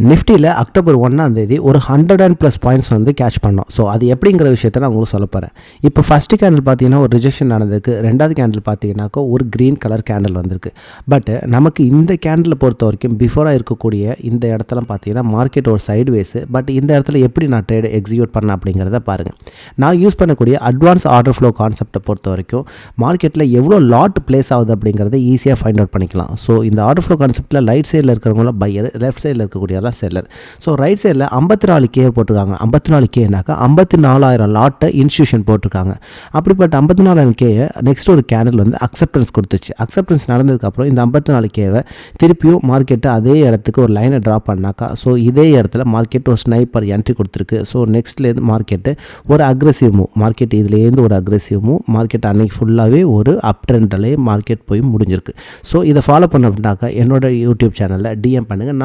நிஃப்டியில் அக்டோபர் 1ஆம் தேதி ஒரு 100+ பாயிண்ட்ஸ் வந்து கேட்ச் பண்ணோம். ஸோ அது எப்படிங்கிற விஷயத்தை நான் உங்களுக்கு சொல்ல போகிறேன். இப்போ ஃபஸ்ட்டு கேண்டில் பார்த்தீங்கன்னா ஒரு ரிஜெக்ஷன் நடந்திருக்கு. ரெண்டாவது கேண்டில் பார்த்தீங்கன்னாக்கா ஒரு க்ரீன் கலர் கேண்டில் வந்திருக்கு. பட் நமக்கு இந்த கேண்டில் பொறுத்த வரைக்கும் பிஃபோராக இருக்கக்கூடிய இந்த இடத்துல பார்த்தீங்கன்னா மார்க்கெட் ஒரு சைட்வேஸு. பட் இந்த இடத்துல எப்படி நான் ட்ரேட் எக்ஸிக்யூட் பண்ணேன் அப்படிங்கிறத பாருங்கள். நான் யூஸ் பண்ணக்கூடிய அட்வான்ஸ் ஆர்டர் ஃப்ளோ கான்செப்டை பொறுத்த வரைக்கும் மார்க்கெட்டில் எவ்வளோ லாட் பிளேஸ் ஆகுது அப்படிங்கிறத ஈஸியாக ஃபைண்ட் அவுட் பண்ணிக்கலாம். ஸோ இந்த ஆர்டர் ஃப்ளோ கான்செப்ட்டில் ரைட் சைடில் இருக்கிறவங்கள பையர், லெஃப்ட் சைடில் இருக்கக்கூடியதான் செல்லர். ஸோ ரைட் சைடில் 54K போட்டிருக்காங்க. 54Kனாக்கா 54,000 லாட்டை இன்ஸ்டியூஷன் போட்டிருக்காங்க. அப்படிப்பட்ட 54,000K நெக்ஸ்ட் ஒரு கேண்டில் வந்து அக்செப்டன்ஸ் கொடுத்துச்சு. அக்செப்டன்ஸ் நடந்ததுக்கப்புறம் இந்த 54K திருப்பியும் மார்க்கெட்டை அதே இடத்துக்கு ஒரு லைனை ட்ரா பண்ணாக்கா ஸோ இதே இடத்துல மார்க்கெட் ஒரு ஸ்னைப்பர் என்ட்ரி கொடுத்துருக்கு. ஸோ நெக்ஸ்ட்லேருந்து மார்க்கெட்டு ஒரு அக்ரெசிவ் மூவ், மார்க்கெட் இதுலேருந்து ஒரு அக்ரெசிவ் மூவ், மார்க்கெட் அன்னைக்கு ஃபுல்லாகவே ஒரு அப் ட்ரெண்ட்லேயே மார்க்கெட் போய் முடிஞ்சிருக்கு. ஸோ இதை ஃபாலோ பண்ண அப்படின்னாக்கா என்னோட யூடியூப் சேனலில் டிஎம் பண்ணுங்கள்.